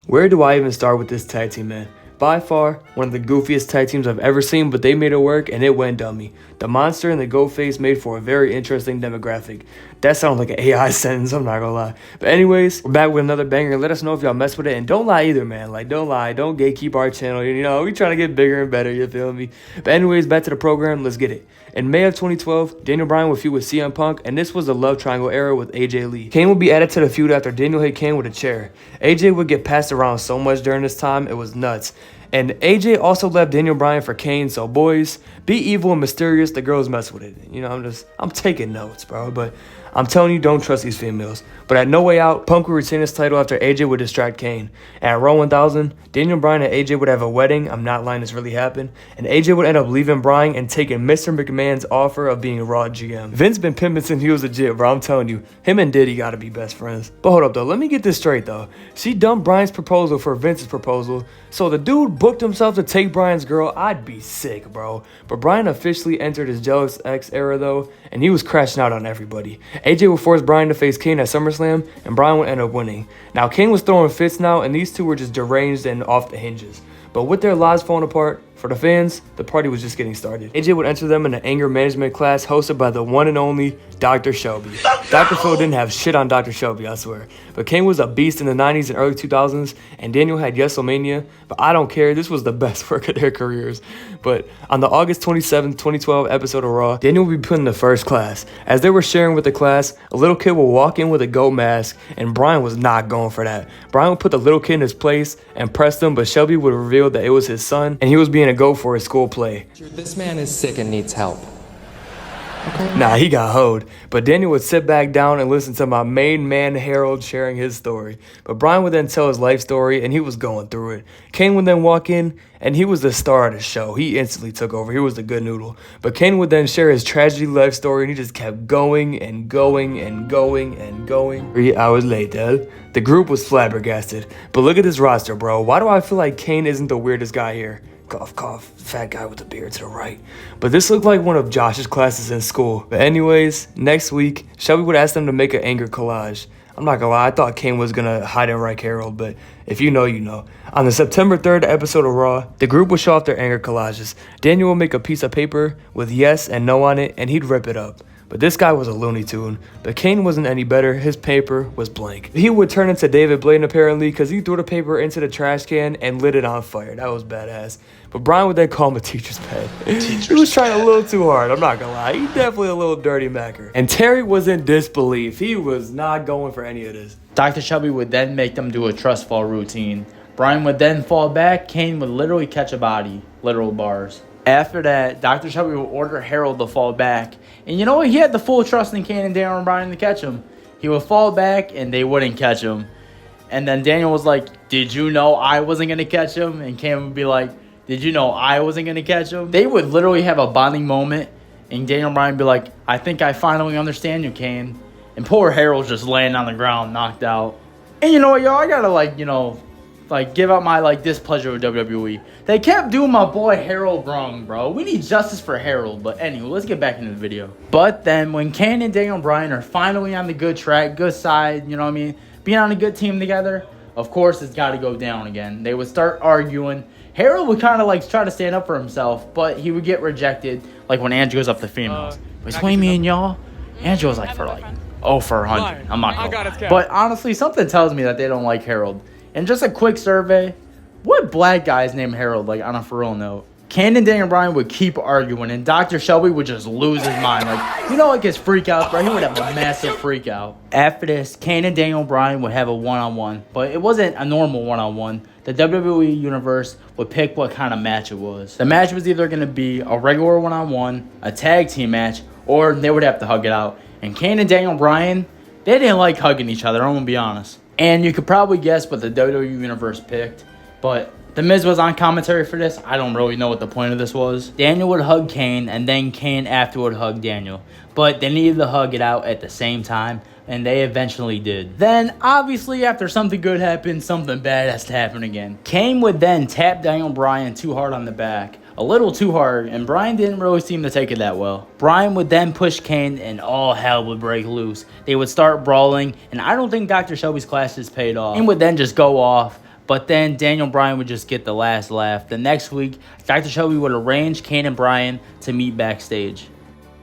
Where do I even start with this tag team, man? By far, one of the goofiest tag teams I've ever seen, but they made it work and it went dummy. The Monster and the Ghostface made for a very interesting demographic. That sounds like an AI sentence, I'm not gonna lie. But anyways, we're back with another banger. Let us know if y'all mess with it. And don't lie either, man. Like, don't lie. Don't gatekeep our channel. You know, we trying to get bigger and better, you feel me? But anyways, back to the program. Let's get it. In May of 2012, Daniel Bryan would feud with CM Punk, and this was the love triangle era with AJ Lee. Kane would be added to the feud after Daniel hit Kane with a chair. AJ would get passed around so much during this time, it was nuts. And AJ also left Daniel Bryan for Kane, so boys, be evil and mysterious, the girls mess with it. You know, I'm taking notes, bro, but I'm telling you, don't trust these females. But at No Way Out, Punk would retain his title after AJ would distract Kane. And at Raw 1000, Daniel Bryan and AJ would have a wedding. I'm not lying, this really happened. And AJ would end up leaving Bryan and taking Mr. McMahon's offer of being Raw GM. Vince been pimping since he was a jit, bro. I'm telling you, him and Diddy gotta be best friends. But hold up, though. Let me get this straight, though. She dumped Bryan's proposal for Vince's proposal. So the dude booked himself to take Bryan's girl. I'd be sick, bro. But Bryan officially entered his jealous ex era, though, and he was crashing out on everybody. AJ would force Bryan to face Kane at SummerSlam, and Bryan would end up winning. Now, Kane was throwing fits now, and these two were just deranged and off the hinges. But with their lives falling apart, for the fans, the party was just getting started. AJ would enter them in an anger management class hosted by the one and only Dr. Shelby. Dr. Phil didn't have shit on Dr. Shelby, I swear. But Kane was a beast in the 90s and early 2000s, and Daniel had WrestleMania, but I don't care. This was the best work of their careers. But on the August 27, 2012 episode of Raw, Daniel would be put in the first class. As they were sharing with the class, a little kid would walk in with a goat mask, and Bryan was not going for that. Bryan would put the little kid in his place and press him, but Shelby would reveal that it was his son, and he was being a go for his school play. This man is sick and needs help. Okay. Nah, he got hoed. But Daniel would sit back down and listen to my main man Harold sharing his story. But Bryan would then tell his life story, and he was going through it. Kane would then walk in, and he was the star of the show. He instantly took over. He was the good noodle. But Kane would then share his tragedy life story, and he just kept going and going and going and going. 3 hours later, the group was flabbergasted. But look at this roster, bro. Why do I feel like Kane isn't the weirdest guy here? Cough, cough, fat guy with the beard to the right. But this looked like one of Josh's classes in school. But anyways, next week, Shelby would ask them to make an anger collage. I'm not gonna lie, I thought Kane was gonna hide and wreck Harold, but if you know, you know. On the September 3rd episode of Raw, the group would show off their anger collages. Daniel would make a piece of paper with yes and no on it, and he'd rip it up. But this guy was a Looney Tune. But Kane wasn't any better. His paper was blank. He would turn into David Blaine apparently because he threw the paper into the trash can and lit it on fire. That was badass. But Bryan would then call him a teacher's pet. He was trying a little too hard. I'm not gonna lie. He definitely a little dirty macker. And Terry was in disbelief. He was not going for any of this. Dr. Shelby would then make them do a trust fall routine. Bryan would then fall back. Kane would literally catch a body. Literal bars. After that, Dr. Shelby would order Harold to fall back. And you know what? He had the full trust in Kane and Daniel Bryan to catch him. He would fall back, and they wouldn't catch him. And then Daniel was like, did you know I wasn't going to catch him? And Kane would be like, did you know I wasn't going to catch him? They would literally have a bonding moment. And Daniel Bryan would be like, I think I finally understand you, Kane. And poor Harold's just laying on the ground, knocked out. And you know what, y'all? I got to, give out my, displeasure with WWE. They kept doing my boy Harold wrong, bro. We need justice for Harold. But anyway, let's get back into the video. But then when Kane and Daniel Bryan are finally on the good track, good side, you know what I mean? Being on a good team together, of course, it's got to go down again. They would start arguing. Harold would kind of, try to stand up for himself, but he would get rejected, like when Andrew goes up to females. Between me and y'all, Andrew was for 100. I'm not going to. But honestly, something tells me that they don't like Harold. And just a quick survey, what black guys named Harold, on a for real note? Kane and Daniel Bryan would keep arguing, and Dr. Shelby would just lose his mind. His freakouts, bro. He would have a massive freakout. After this, Kane and Daniel Bryan would have a one-on-one, but it wasn't a normal one-on-one. The WWE Universe would pick what kind of match it was. The match was either going to be a regular one-on-one, a tag team match, or they would have to hug it out. And Kane and Daniel Bryan, they didn't like hugging each other, I'm going to be honest. And you could probably guess what the WWE Universe picked, but The Miz was on commentary for this. I don't really know what the point of this was. Daniel would hug Kane, and then Kane afterward hug Daniel. But they needed to hug it out at the same time, and they eventually did. Then, obviously, after something good happened, something bad has to happen again. Kane would then tap Daniel Bryan too hard on the back. A little too hard, and Bryan didn't really seem to take it that well. Bryan would then push Kane, and all hell would break loose. They would start brawling, and I don't think Dr. Shelby's classes paid off. Kane would then just go off. But then Daniel Bryan would just get the last laugh. The next week, Dr. Shelby would arrange Kane and Bryan to meet backstage.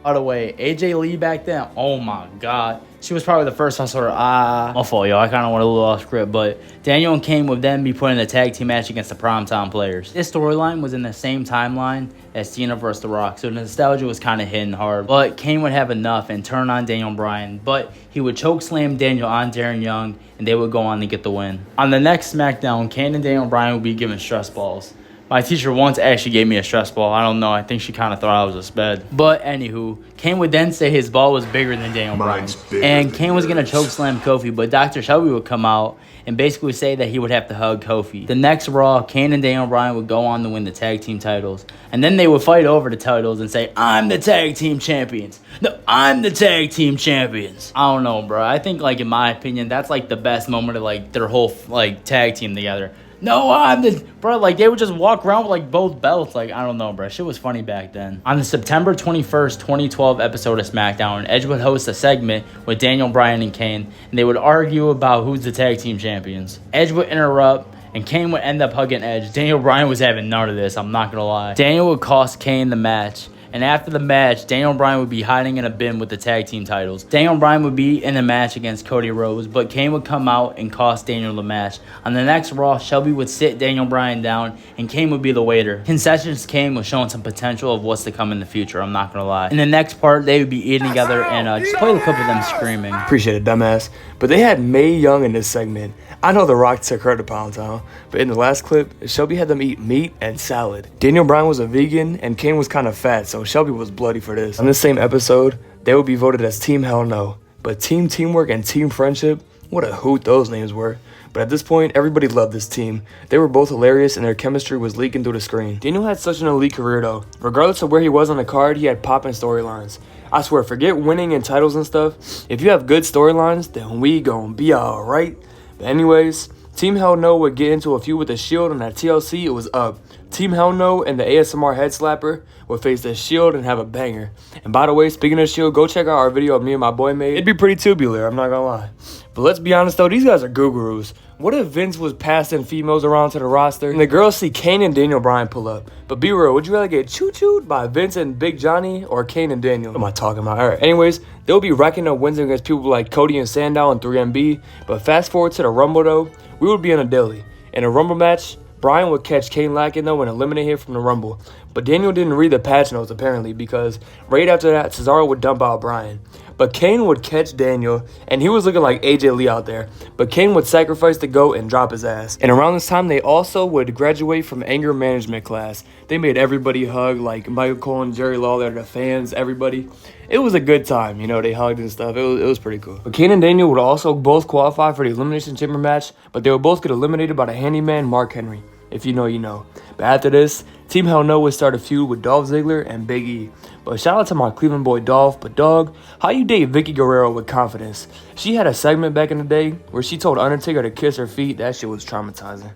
By the way, AJ Lee back then, oh my God. She was probably the first hustler. My fault, y'all. I kind of went a little off script. But Daniel and Kane would then be put in a tag team match against the Primetime Players. This storyline was in the same timeline as Cena vs. The Rock. So the nostalgia was kind of hitting hard. But Kane would have enough and turn on Daniel Bryan. But he would choke slam Daniel on Darren Young. And they would go on to get the win. On the next SmackDown, Kane and Daniel Bryan would be given stress balls. My teacher once actually gave me a stress ball. I don't know. I think she kind of thought I was a sped. But anywho, Kane would then say his ball was bigger than Daniel Bryan. And Kane was going to choke slam Kofi, but Dr. Shelby would come out and basically say that he would have to hug Kofi. The next Raw, Kane and Daniel Bryan would go on to win the tag team titles. And then they would fight over the titles and say, I'm the tag team champions. No, I'm the tag team champions. I don't know, bro. I think, like, in my opinion, that's, like, the best moment of, like, their whole, like, tag team together. No, I'm the... Bro, like, they would just walk around with, like, both belts. Like, I don't know, bro. Shit was funny back then. On the September 21st, 2012 episode of SmackDown, Edge would host a segment with Daniel Bryan and Kane, and they would argue about who's the tag team champions. Edge would interrupt, and Kane would end up hugging Edge. Daniel Bryan was having none of this, I'm not gonna lie. Daniel would cost Kane the match. And after the match, Daniel Bryan would be hiding in a bin with the tag team titles. Daniel Bryan would be in a match against Cody Rhodes, but Kane would come out and cost Daniel the match. On the next Raw, Shelby would sit Daniel Bryan down, and Kane would be the waiter. Concessions Kane was showing some potential of what's to come in the future, I'm not gonna lie. In the next part, they would be eating together, and just play the clip of them screaming. Appreciate it, dumbass. But they had Mae Young in this segment. I know The Rock took her to Pound Town, but in the last clip, Shelby had them eat meat and salad. Daniel Bryan was a vegan, and Kane was kind of fat, so Shelby was bloody for this. On this same episode, they would be voted as Team Hell No. But Team Teamwork and Team Friendship, what a hoot those names were. But at this point, everybody loved this team. They were both hilarious, and their chemistry was leaking through the screen. Daniel had such an elite career, though. Regardless of where he was on the card, he had poppin' storylines. I swear, forget winning and titles and stuff. If you have good storylines, then we gon' be alright. But anyways, Team Hell No would get into a feud with The Shield, and at TLC, it was up. Team Hell No and the ASMR Head Slapper would face The Shield and have a banger. And by the way, speaking of Shield, go check out our video of me and my boy made. It'd be pretty tubular, I'm not gonna lie. But let's be honest though, these guys are gurus. What if Vince was passing females around to the roster and the girls see Kane and Daniel Bryan pull up? But be real, would you rather get choo-chooed by Vince and Big Johnny or Kane and Daniel? What am I talking about? Alright, anyways, they'll be racking up wins against people like Cody and Sandow and 3MB. But fast forward to the Rumble though, we would be in a dilly. In a Rumble match, Bryan would catch Kane lacking though and eliminate him from the Rumble. But Daniel didn't read the patch notes apparently, because right after that, Cesaro would dump out Bryan. But Kane would catch Daniel, and he was looking like AJ Lee out there. But Kane would sacrifice the GOAT and drop his ass. And around this time, they also would graduate from anger management class. They made everybody hug, like Michael Cole and Jerry Lawler, the fans, everybody. It was a good time, you know, they hugged and stuff. It was pretty cool. But Kane and Daniel would also both qualify for the Elimination Chamber match, but they would both get eliminated by the handyman Mark Henry. If you know, you know. But after this, Team Hell No would start a feud with Dolph Ziggler and Big E. But shout out to my Cleveland boy Dolph. But dog, how you date Vicky Guerrero with confidence? She had a segment back in the day where she told Undertaker to kiss her feet. That shit was traumatizing.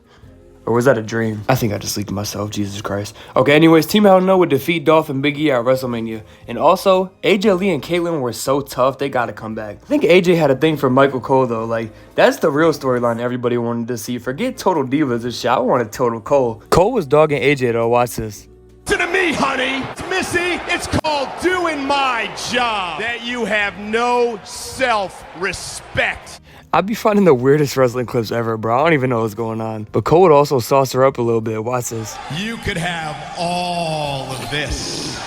Or was that a dream? I think I just leaked myself, Jesus Christ. Okay, anyways, Team Hell No would defeat Dolph and Big E at WrestleMania. And also, AJ Lee and Caitlyn were so tough, they gotta come back. I think AJ had a thing for Michael Cole though. Like, that's the real storyline everybody wanted to see. Forget Total Divas and shit, I wanted Total Cole. Cole was dogging AJ though, watch this. Listen to me, honey. Missy, it's called doing my job. That you have no self-respect. I'd be finding the weirdest wrestling clips ever, bro. I don't even know what's going on. But Cole would also sauce her up a little bit. Watch this. You could have all of this.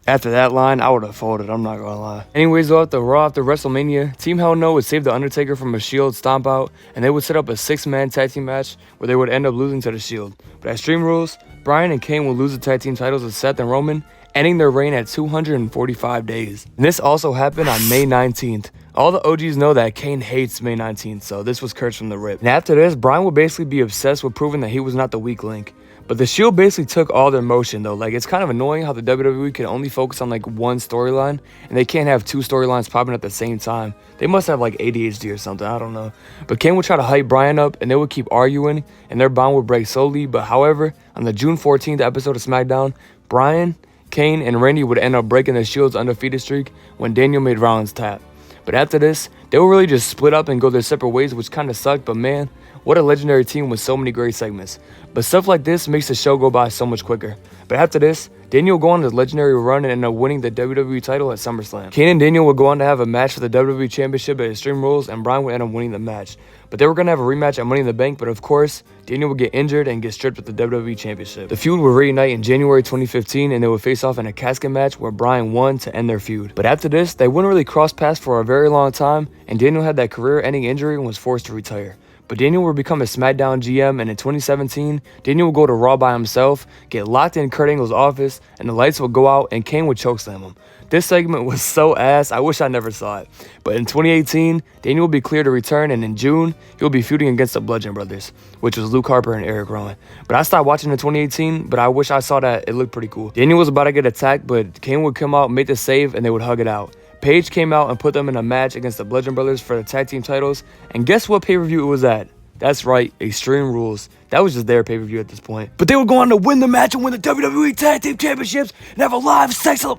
After that line, I would have folded. I'm not gonna lie. Anyways, though, after Raw after WrestleMania, Team Hell No would save The Undertaker from a Shield stomp out, and they would set up a 6-man tag team match where they would end up losing to the Shield. But at Extreme Rules, Bryan and Kane would lose the tag team titles to Seth and Roman, ending their reign at 245 days. And this also happened on May 19th. All the OGs know that Kane hates May 19th, so this was cursed from the rip. And after this, Bryan would basically be obsessed with proving that he was not the weak link. But the Shield basically took all their motion though. Like, it's kind of annoying how the WWE can only focus on like one storyline, and they can't have 2 storylines popping at the same time. They must have like ADHD or something, I don't know. But Kane would try to hype Bryan up, and they would keep arguing, and their bond would break slowly. But however, on the June 14th episode of SmackDown, Bryan, Kane, and Randy would end up breaking the Shield's undefeated streak when Daniel made Rollins tap. But after this, they would really just split up and go their separate ways, which kind of sucked. But man, What a legendary team with so many great segments. But stuff like this makes the show go by so much quicker. But after this, Daniel would go on his legendary run and end up winning the WWE title at SummerSlam. Kane and Daniel would go on to have a match for the WWE Championship at Extreme Rules, and Bryan would end up winning the match. But they were going to have a rematch at Money in the Bank, but of course, Daniel would get injured and get stripped of the WWE Championship. The feud would reunite in January 2015, and they would face off in a casket match where Bryan won to end their feud. But after this, they wouldn't really cross paths for a very long time, and Daniel had that career-ending injury and was forced to retire. But Daniel would become a SmackDown GM, and in 2017, Daniel would go to Raw by himself, get locked in Kurt Angle's office, and the lights would go out and Kane would chokeslam him. This segment was so ass, I wish I never saw it. But in 2018, Daniel will be cleared to return, and in June, he'll be feuding against the Bludgeon Brothers, which was Luke Harper and Eric Rowan. But I stopped watching in 2018, but I wish I saw that. It looked pretty cool. Daniel was about to get attacked, but Kane would come out, make the save, and they would hug it out. Paige came out and put them in a match against the Bludgeon Brothers for the tag team titles, and guess what pay-per-view it was at? That's right, Extreme Rules. That was just their pay-per-view at this point. But they would go on to win the match and win the WWE Tag Team Championships and have a live sex... No,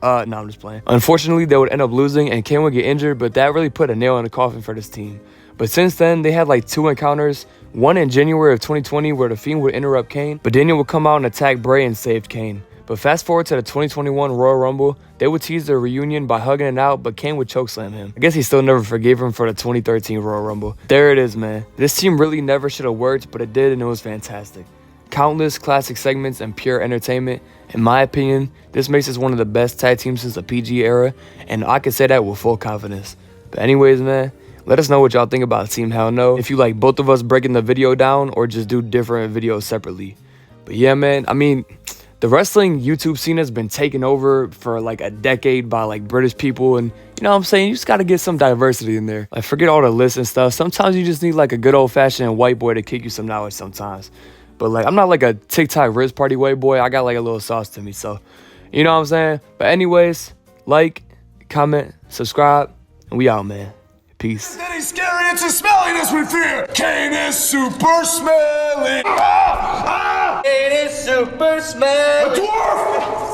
I'm just playing. Unfortunately, they would end up losing and Kane would get injured, but that really put a nail in the coffin for this team. But since then, they had like 2 encounters. One in January of 2020 where The Fiend would interrupt Kane, but Daniel would come out and attack Bray and saved Kane. But fast forward to the 2021 Royal Rumble, they would tease their reunion by hugging it out, but Kane would chokeslam him. I guess he still never forgave him for the 2013 Royal Rumble. There it is, man. This team really never should have worked, but it did, and it was fantastic. Countless classic segments and pure entertainment. In my opinion, this makes us one of the best tag teams since the PG era, and I can say that with full confidence. But anyways, man, let us know what y'all think about Team Hell No. If you like both of us breaking the video down or just do different videos separately. But yeah, man, I mean... the wrestling YouTube scene has been taken over for like a decade by like British people, and you know what I'm saying, you just gotta get some diversity in there. Like forget all the lists and stuff. Sometimes you just need like a good old-fashioned white boy to kick you some knowledge sometimes. But like I'm not like a TikTok Riz Party white boy. I got like a little sauce to me, so you know what I'm saying. But anyways, like, comment, subscribe, and we out, man. Peace. That he's scary, it's as smelly as we fear. Kane is super smelly. Kane is super smelly. A dwarf!